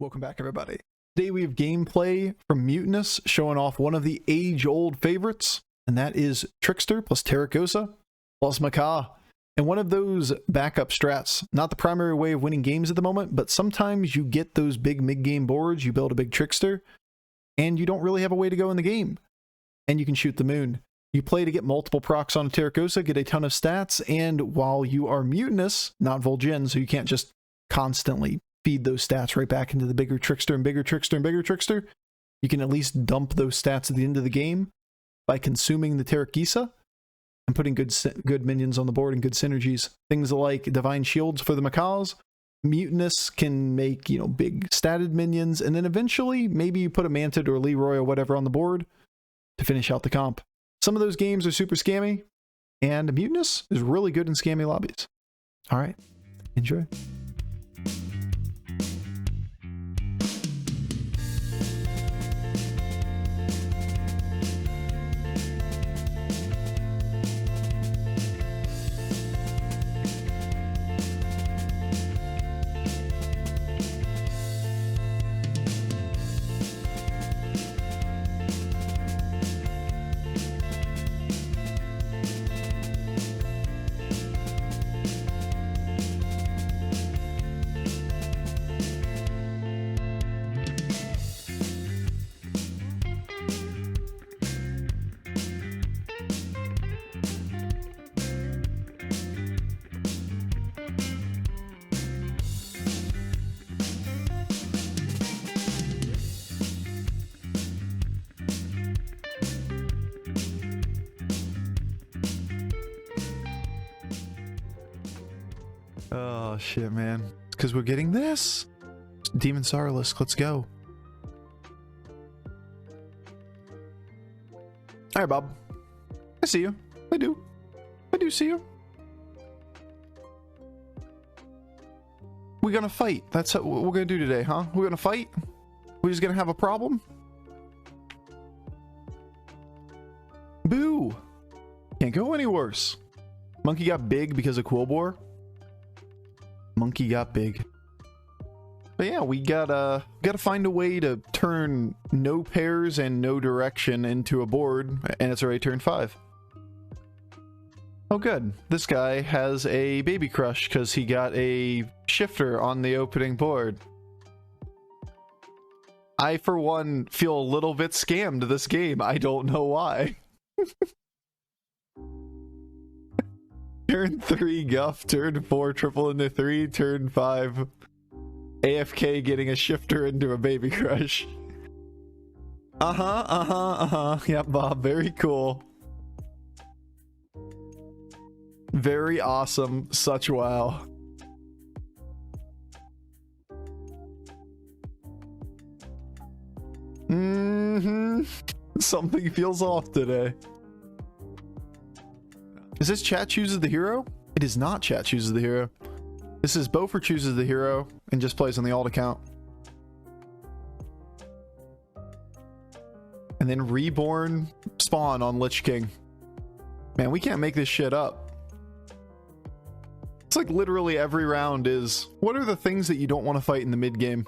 Welcome back, everybody. Today we have gameplay from Mutanus showing off one of the age-old favorites, and that is Trickster plus Tarecgosa plus Macaws. And one of those backup strats, not the primary way of winning games at the moment, but sometimes you get those big mid-game boards, you build a big Trickster, and you don't really have a way to go in the game. And you can shoot the moon. You play to get multiple procs on a Tarecgosa, get a ton of stats, and while you are Mutanus, not Vol'jin, so you can't just constantly feed those stats right back into the bigger Trickster and bigger Trickster and bigger Trickster, you can at least dump those stats at the end of the game by consuming the Tarecgosa and putting good minions on the board and good synergies. Things like Divine Shields for the Macaws. Mutanus can make, big statted minions, and then eventually maybe you put a Mantid or Leroy or whatever on the board to finish out the comp. Some of those games are super scammy, and Mutanus is really good in scammy lobbies. All right, enjoy. Oh shit, man. It's because we're getting this. Demon Sarlacc, let's go. Alright, Bob. I see you. I do. I do see you. We're gonna fight. That's what we're gonna do today, huh? We're gonna fight? We're just gonna have a problem? Boo! Can't go any worse. Monkey got big because of Quillbore. Monkey got big. But yeah, we gotta find a way to turn no pairs and no direction into a board, and it's already turn 5. Oh good, this guy has a baby crush because he got a shifter on the opening board. I, for one, feel a little bit scammed this game. I don't know why. Turn 3 Guff, turn 4 triple into 3, turn 5 AFK getting a shifter into a baby crush. Yep, Bob, very cool. Very awesome, such wow. Something feels off today. Is this chat chooses the hero? It is not chat chooses the hero. This is Bofur chooses the hero and just plays on the alt account. And then Reborn spawn on Lich King. Man, we can't make this shit up. It's like literally every round is, what are the things that you don't want to fight in the mid game?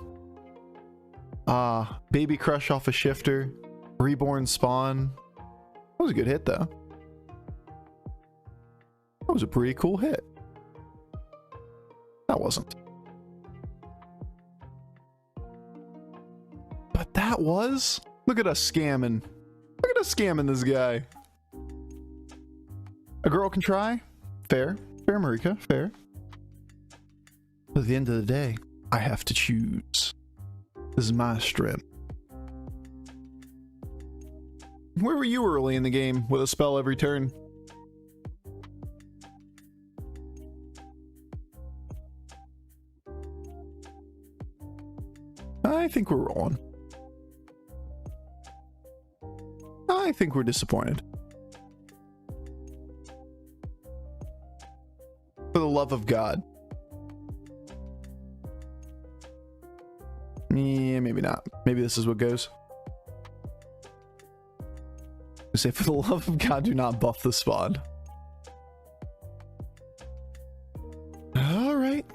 Baby crush off a shifter. Reborn spawn. That was a good hit though. That was a pretty cool hit. That wasn't. But that was? Look at us scamming. Look at us scamming this guy. A girl can try? Fair. Fair, Marika. Fair. But at the end of the day, I have to choose. This is my strip. Where were you early in the game with a spell every turn? I think we're rolling. I think we're disappointed. For the love of God. Yeah, maybe not. Maybe this is what goes. I say, for the love of God, do not buff the spawn. All right.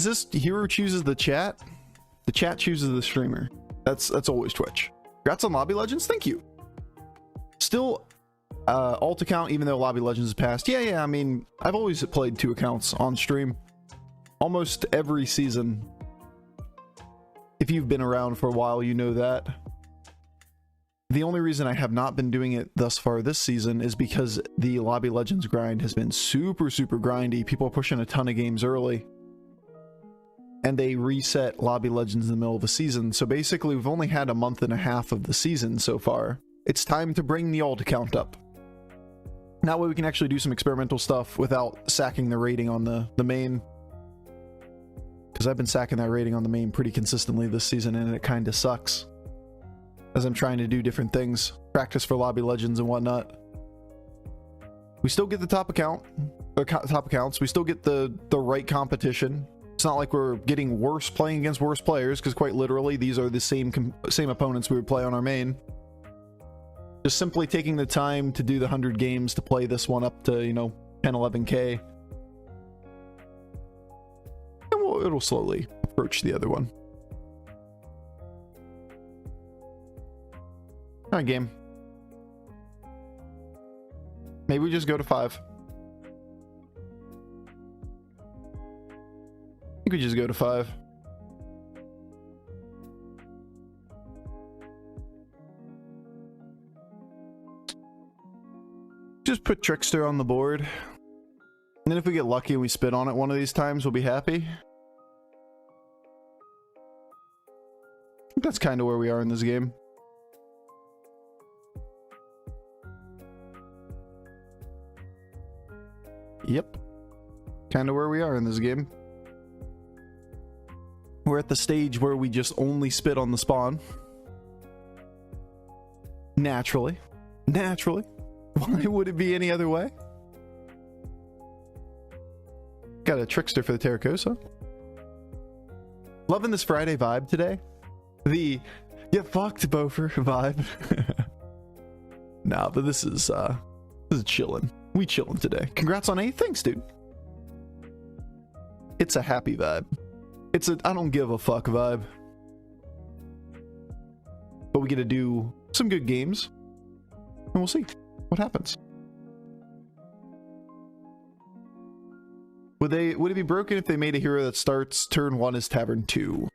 Is this hero chooses the chat? The chat chooses the streamer. That's always Twitch. Congrats on Lobby Legends. Thank you. Still, alt account, even though Lobby Legends is passed. Yeah. I mean, I've always played 2 accounts on stream. Almost every season. If you've been around for a while, you know that. The only reason I have not been doing it thus far this season is because the Lobby Legends grind has been super grindy. People are pushing a ton of games early. And they reset Lobby Legends in the middle of a season. So basically, we've only had a month and a half of the season so far. It's time to bring the alt account up. That way we can actually do some experimental stuff without sacking the rating on the main. Because I've been sacking that rating on the main pretty consistently this season, and it kind of sucks. As I'm trying to do different things. Practice for Lobby Legends and whatnot. We still get the top account. Or top accounts. We still get the right competition. It's not like we're getting worse playing against worse players, because quite literally, these are the same opponents we would play on our main. Just simply taking the time to do the 100 games to play this one up to, you know, 10, 11k. And it'll slowly approach the other one. Alright, game. Maybe we just go to 5. I think we just go to 5. Just put Trickster on the board. And then if we get lucky and we spit on it one of these times, we'll be happy. I think that's kind of where we are in this game. Yep. Kind of where we are in this game. We're at the stage where we just only spit on the spawn. Naturally. Naturally. Why would it be any other way? Got a Trickster for the Tarecgosa. Loving this Friday vibe today. The get fucked Bofur vibe. Nah, but this is chilling. We chilling today. Congrats on 8. Thanks, dude. It's a happy vibe. It's a I don't give a fuck vibe. But we get to do some good games. And we'll see what happens. Would it be broken if they made a hero that starts turn 1 as Tavern 2?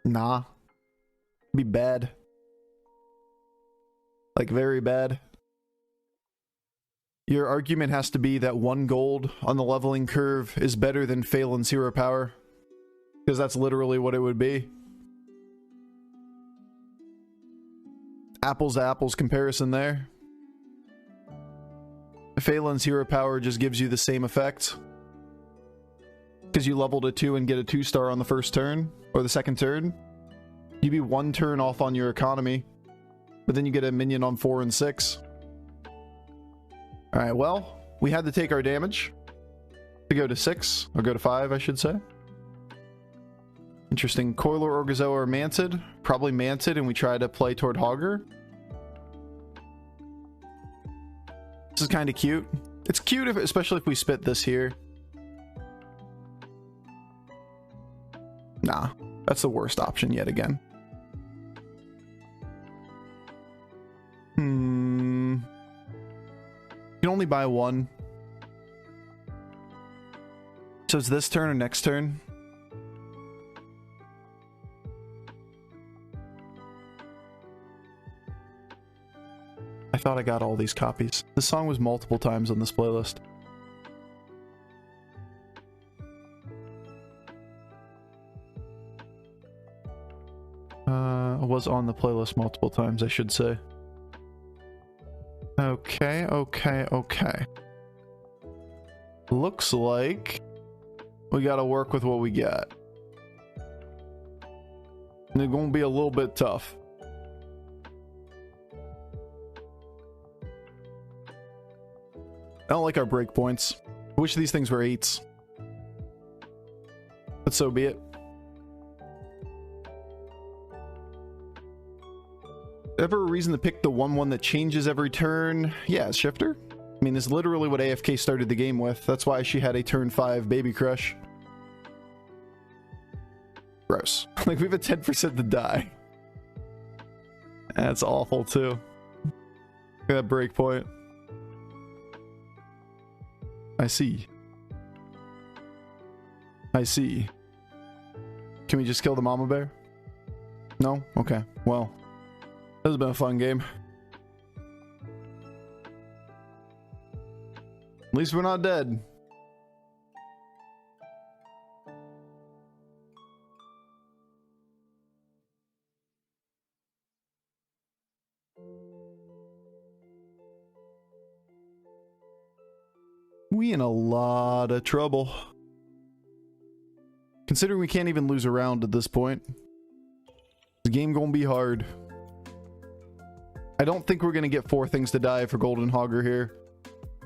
Nah. Be bad. Like, very bad. Your argument has to be that 1 gold on the leveling curve is better than Phelan's hero power. Because that's literally what it would be. Apples to apples comparison there. Phelan's hero power just gives you the same effect. Because you leveled a 2 and get a 2-star on the first turn. Or the second turn. You'd be 1 turn off on your economy. But then you get a minion on 4 and 6. Alright, well, we had to take our damage to go to 6, or go to 5, I should say. Interesting. Coiler, Orgazoa, or Mantid? Probably Mantid, and we try to play toward Hogger. This is kind of cute. It's cute, especially if we spit this here. Nah, that's the worst option yet again. You can only buy 1. So it's this turn or next turn? I thought I got all these copies. This song was multiple times on this playlist. Was on the playlist multiple times, I should say. Okay. Looks like we gotta work with what we got. And it's gonna be a little bit tough. I don't like our breakpoints. I wish these things were 8s. But so be it. Ever a reason to pick the 1/1 that changes every turn? Yeah, Shifter. I mean, it's literally what AFK started the game with. That's why she had a turn 5 baby crush. Gross. Like, we have a 10% to die. That's awful, too. Look at that break point. I see. I see. Can we just kill the mama bear? No? Okay. Well, this has been a fun game. At least we're not dead. We in a lot of trouble. Considering we can't even lose a round at this point. The game gonna be hard. I don't think we're gonna get 4 things to die for Golden Hogger here.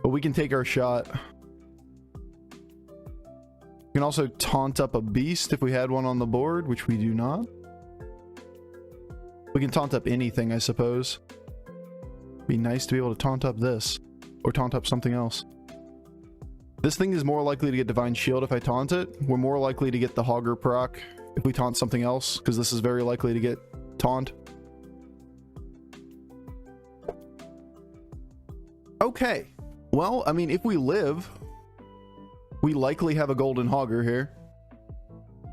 But we can take our shot. We can also taunt up a beast if we had one on the board, which we do not. We can taunt up anything, I suppose. Be nice to be able to taunt up this. Or taunt up something else. This thing is more likely to get Divine Shield if I taunt it. We're more likely to get the Hogger proc if we taunt something else, because this is very likely to get taunt. Okay. Well, I mean, if we live, we likely have a Golden Hogger here.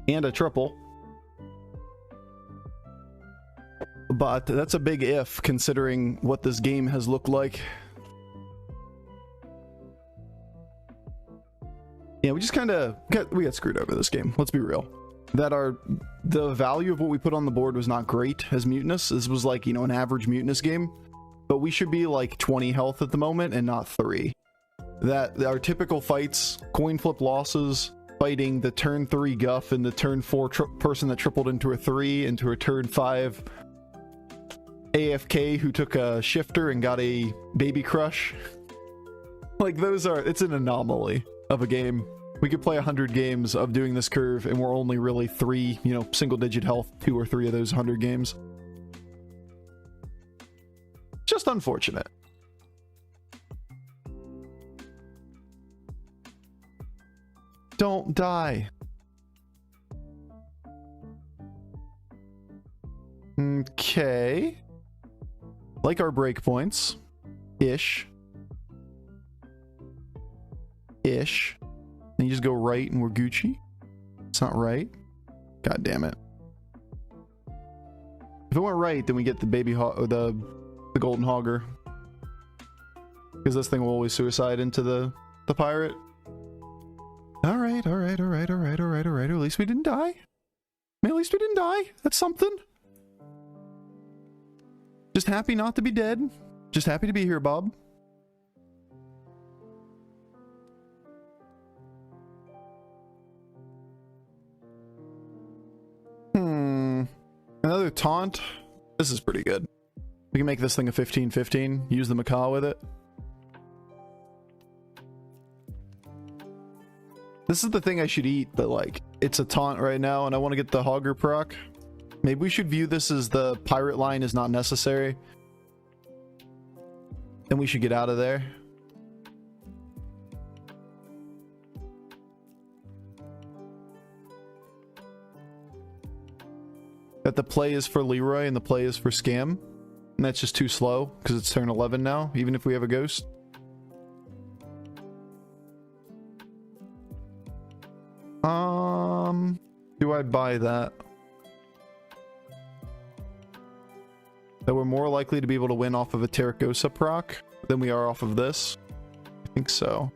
And a triple. But that's a big if, considering what this game has looked like. Yeah, we just kind of got screwed over this game. Let's be real. The value of what we put on the board was not great as Mutanus. This was like, you know, an average Mutanus game. But we should be like 20 health at the moment and not 3. That our typical fights, coin flip losses, fighting the turn 3 guff and the turn 4 person that tripled into a 3, into a turn 5 AFK who took a shifter and got a baby crush. Like, it's an anomaly of a game. We could play 100 games of doing this curve and we're only really 3, you know, single digit health, 2 or 3 of those 100 games. Just unfortunate. Don't die. Okay. Like our breakpoints. Ish. Ish. Then you just go right and we're Gucci. It's not right. God damn it. If it went right, then we get the baby the Golden Hogger. Because this thing will always suicide into the pirate. Alright. At least we didn't die. At least we didn't die. That's something. Just happy not to be dead. Just happy to be here, Bob. Another taunt. This is pretty good. We can make this thing a 15-15. Use the Macaw with it. This is the thing I should eat, but like, it's a taunt right now and I want to get the Hogger proc. Maybe we should view this as the pirate line is not necessary. And we should get out of there. That the play is for Leroy and the play is for Scam. And that's just too slow because it's turn 11 now, even if we have a ghost. Do I buy that? That we're more likely to be able to win off of a Tarecgosa proc than we are off of this? I think so.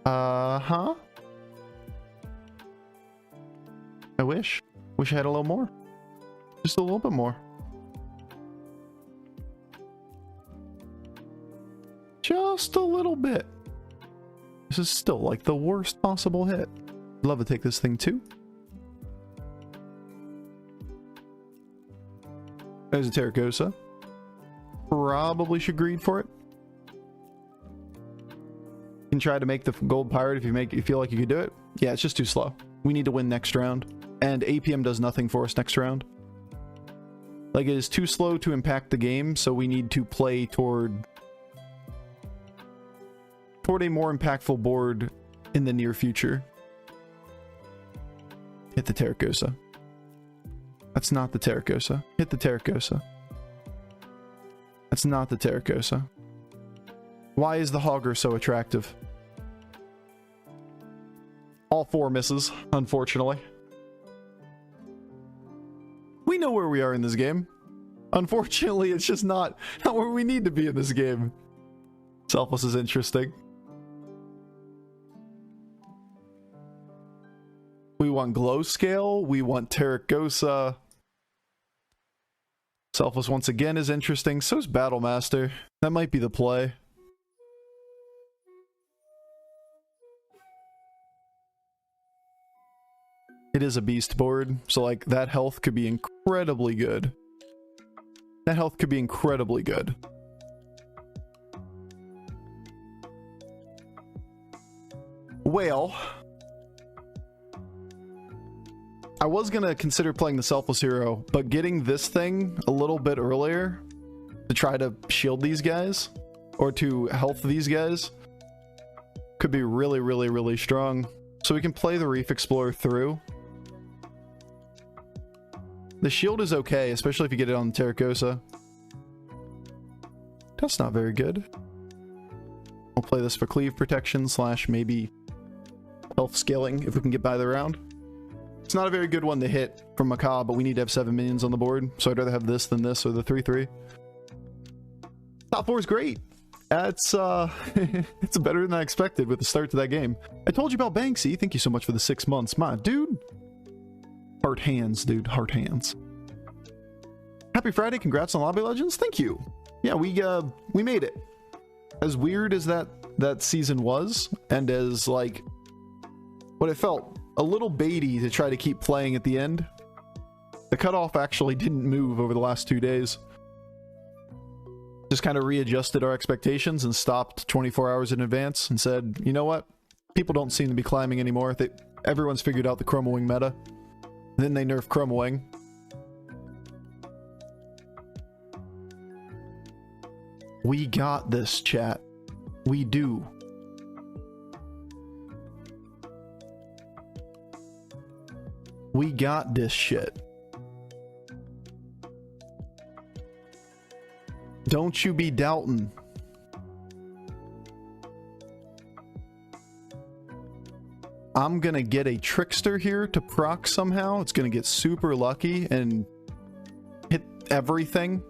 Huh? I wish I had a little more. Just a little bit more. Just a little bit. This is still like the worst possible hit. I'd love to take this thing too. There's a Tarecgosa. Probably should greed for it. You can try to make the gold pirate if you feel like you could do it. Yeah, it's just too slow. We need to win next round. and APM does nothing for us next round. Like, it is too slow to impact the game, so we need to play toward a more impactful board in the near future. Hit the Tarecgosa. That's not the Tarecgosa. Hit the Tarecgosa. That's not the Tarecgosa. Why is the Hogger so attractive? All 4 misses, unfortunately. We know where we are in this game. Unfortunately, it's just not where we need to be in this game. Selfless is interesting. We want Glow Scale. We want Tarecgosa. Selfless once again is interesting. So is Battlemaster. That might be the play. It is a beast board, so like that health could be incredibly good. That health could be incredibly good. Well, I was gonna consider playing the Selfless Hero, but getting this thing a little bit earlier to try to shield these guys, or to health these guys, could be really, really, really strong. So we can play the Reef Explorer through. The shield is okay, especially if you get it on the Tarecgosa. That's not very good. We'll play this for cleave protection / maybe health scaling if we can get by the round. It's not a very good one to hit from Macaws, but we need to have 7 minions on the board, so I'd rather have this than this or the 3/3. Top 4 is great. It's it's better than I expected with the start to that game. I told you about Banksy. Thank you so much for the 6 months. My dude. Heart hands, dude. Heart hands. Happy Friday. Congrats on Lobby Legends. Thank you. Yeah, we made it. As weird as that season was, and as like what it felt a little baity to try to keep playing at the end, the cutoff actually didn't move over the last 2 days. Just kind of readjusted our expectations and stopped 24 hours in advance and said, you know what? People don't seem to be climbing anymore. Everyone's figured out the Chroma Wing meta. And then they nerf Chroma Wing. We got this, chat. We do. We got this shit. Don't you be doubting. I'm gonna get a Trickster here to proc somehow. It's gonna get super lucky and hit everything.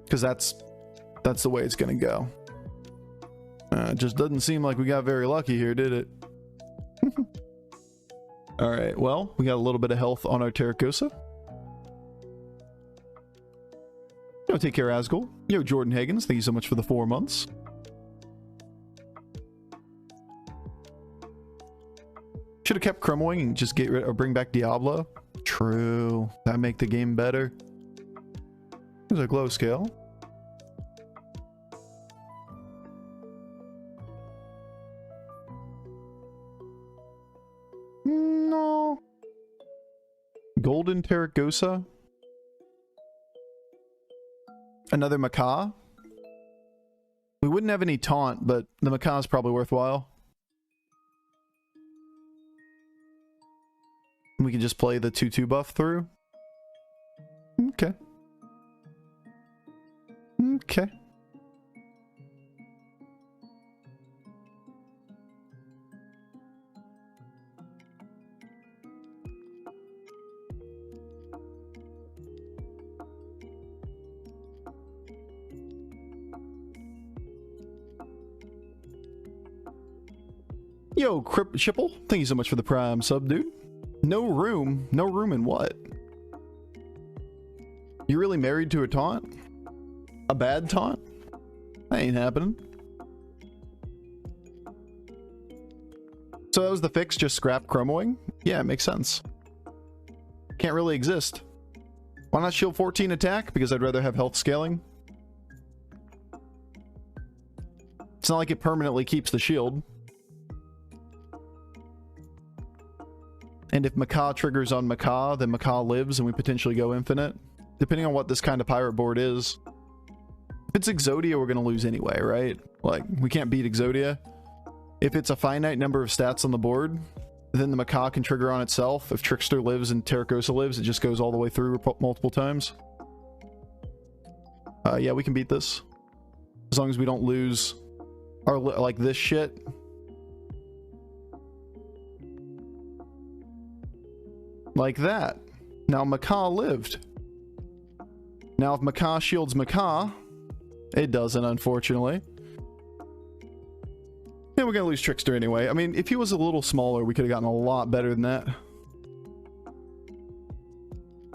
Because that's the way it's gonna go. It just doesn't seem like we got very lucky here, did it? Alright, well, we got a little bit of health on our Tarecgosa. Yo, take care, Asgul. Yo, Jordan Higgins, thank you so much for the 4 months. Should have kept Chroma Wing and just get rid or bring back Diablo. True. That'd make the game better. There's a glow scale. No. Golden Tarecgosa. Another Macaws. We wouldn't have any taunt, but the Macaws is probably worthwhile. We can just play the 2/2 buff through. Okay. Okay. Yo, Shipple, thank you so much for the Prime sub, dude. No room? No room in what? You really married to a taunt? A bad taunt? That ain't happening. So that was the fix, just scrap Chroma Wing? Yeah, it makes sense. Can't really exist. Why not shield 14 attack? Because I'd rather have health scaling. It's not like it permanently keeps the shield. And if Macaw triggers on Macaw, then Macaw lives and we potentially go infinite. Depending on what this kind of pirate board is. If it's Exodia, we're going to lose anyway, right? Like, we can't beat Exodia. If it's a finite number of stats on the board, then the Macaw can trigger on itself. If Trickster lives and Tarecgosa lives, it just goes all the way through multiple times. Yeah, we can beat this. As long as we don't lose our, like, this shit. Like that. Now Macaw lived. Now if Macaw shields Macaw, it doesn't, unfortunately. Yeah, we're gonna lose Trickster anyway. I mean, if he was a little smaller, we could have gotten a lot better than that.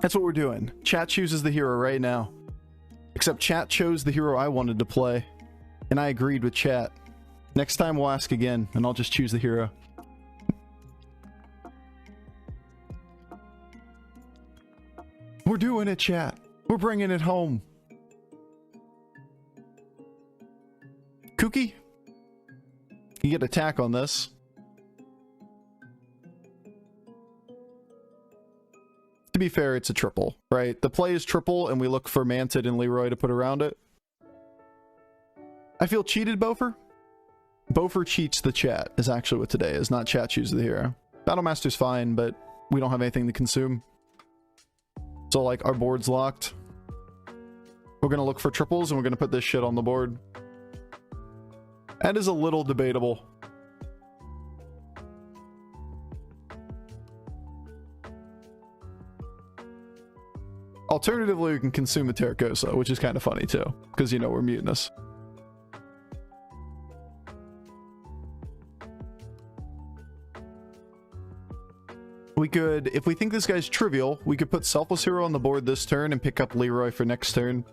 That's what we're doing. Chat chooses the hero right now. Except chat chose the hero I wanted to play. And I agreed with chat. Next time we'll ask again, and I'll just choose the hero. We're doing it, chat. We're bringing it home. Kooky? You get attack on this. To be fair, it's a triple, right? The play is triple, and we look for Mantid and Leroy to put around it. I feel cheated, Bofur. Bofur cheats the chat, is actually what today is, not chat chooses the hero. Battlemaster's fine, but we don't have anything to consume. So, like, our board's locked. We're gonna look for triples, and we're gonna put this shit on the board. That is a little debatable. Alternatively, we can consume the Tarecgosa, which is kind of funny too, because, you know, we're Mutanus. We could, if we think this guy's trivial, we could put Selfless Hero on the board this turn and pick up Leroy for next turn.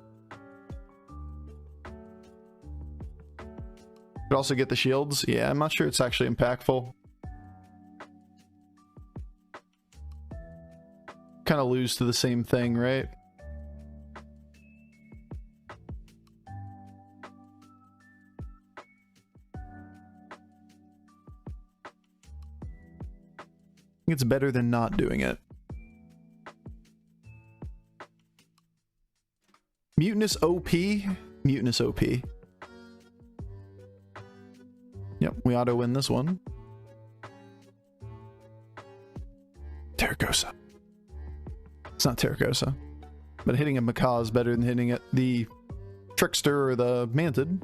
Could also get the shields. Yeah, I'm not sure it's actually impactful. Kind of lose to the same thing, right? I think it's better than not doing it. Mutanus OP? Mutanus OP. Yep, we auto win this one. Tarecgosa. It's not Tarecgosa. But hitting a Macaw is better than hitting the Trickster or the Mantid.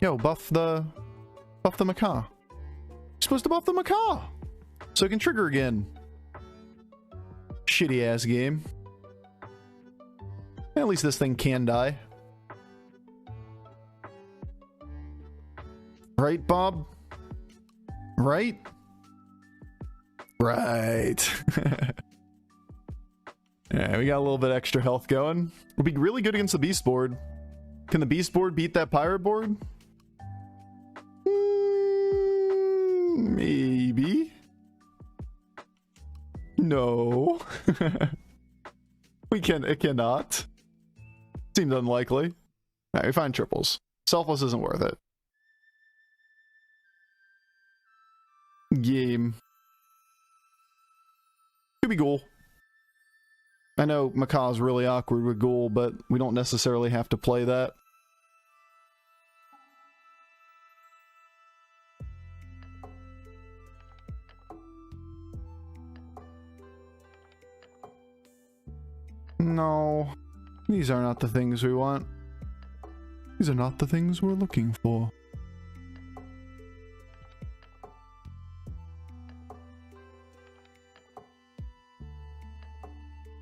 Yo, buff the Macaw. You're supposed to buff the Macaw so it can trigger again. Shitty ass game. At least this thing can die. Right, Bob? Right? Right. Yeah, we got a little bit extra health going. We'll be really good against the beast board. Can the beast board beat that pirate board? Maybe. No. It cannot. Seems unlikely. Alright, we find triples. Selfless isn't worth it. Game. Could be Ghoul. I know Macaw is really awkward with Ghoul, but we don't necessarily have to play that. No. These are not the things we want. These are not the things we're looking for.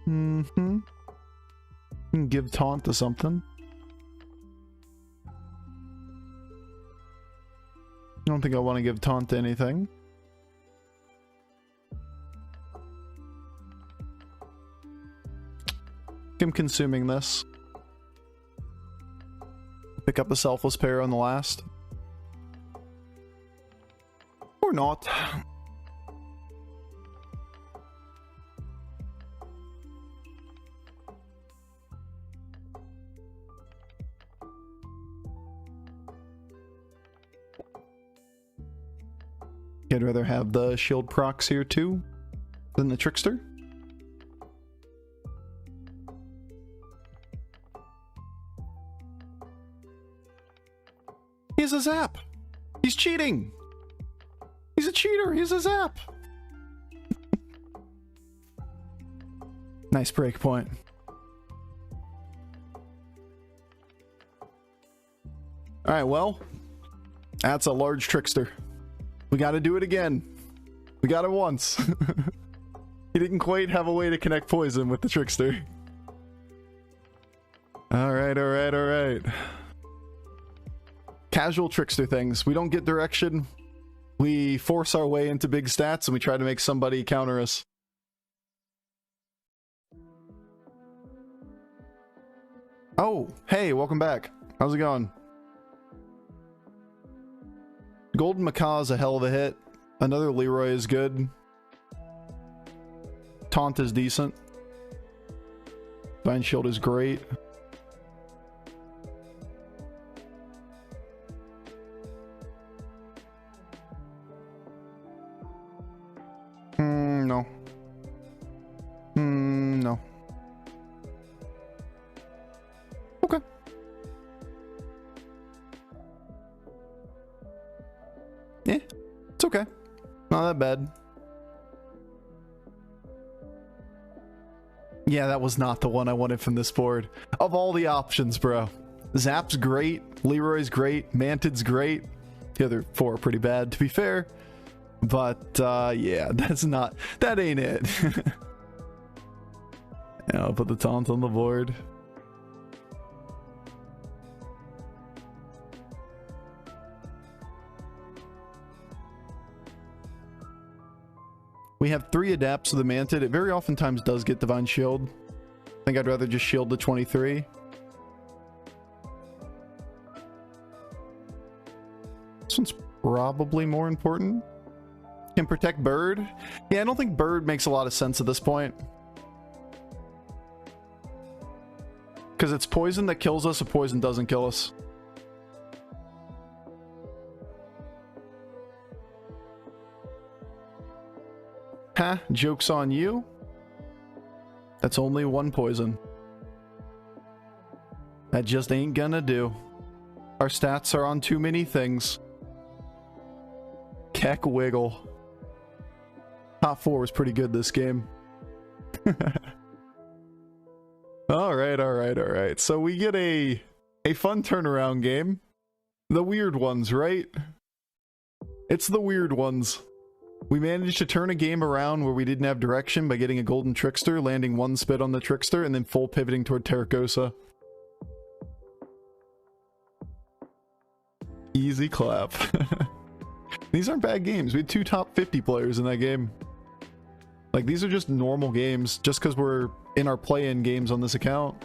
Mm-hmm. Give taunt to something. I don't think I want to give taunt to anything. I'm consuming this. Pick up a selfless pair on the last. Or not. I'd rather have the shield procs here too than the Trickster. He has a zap! He's cheating! He's a cheater! He has a zap! Nice break point. Alright, well, that's a large Trickster. We gotta do it again. We got it once. He didn't quite have a way to connect poison with the Trickster. Alright, alright, alright. Casual Trickster things. We don't get direction. We force our way into big stats and we try to make somebody counter us. Oh, hey, welcome back. How's it going? Golden Macaw is a hell of a hit. Another Leroy is good. Taunt is decent. Divine Shield is great. No. No. Okay. Yeah, it's okay. Not that bad. Yeah, that was not the one I wanted from this board. Of all the options, bro. Zap's great. Leroy's great. Mantid's great. The other four are pretty bad, to be fair. But, yeah, that ain't it. Yeah, I'll put the taunt on the board. We have 3 adapts to the Mantid. It very oftentimes does get Divine Shield. I think I'd rather just shield the 23. This one's probably more important. Can protect Bird. Yeah, I don't think Bird makes a lot of sense at this point. Because it's poison that kills us, or poison doesn't kill us. Ha, joke's on you. That's only 1 poison. That just ain't gonna do. Our stats are on too many things. Keck wiggle. Top 4 was pretty good this game. Alright, alright, alright. So we get a fun turnaround game. The weird ones, right? It's the weird ones. We managed to turn a game around where we didn't have direction by getting a golden Trickster, landing 1 spit on the Trickster, and then full pivoting toward Tarecgosa. Easy clap. These aren't bad games. We had 2 top 50 players in that game. Like, these are just normal games, just because we're in our play-in games on this account.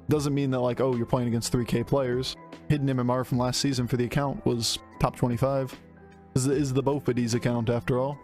Doesn't mean that, like, oh, you're playing against 3K players. Hidden MMR from last season for the account was top 25. This is the Bofur's account, after all.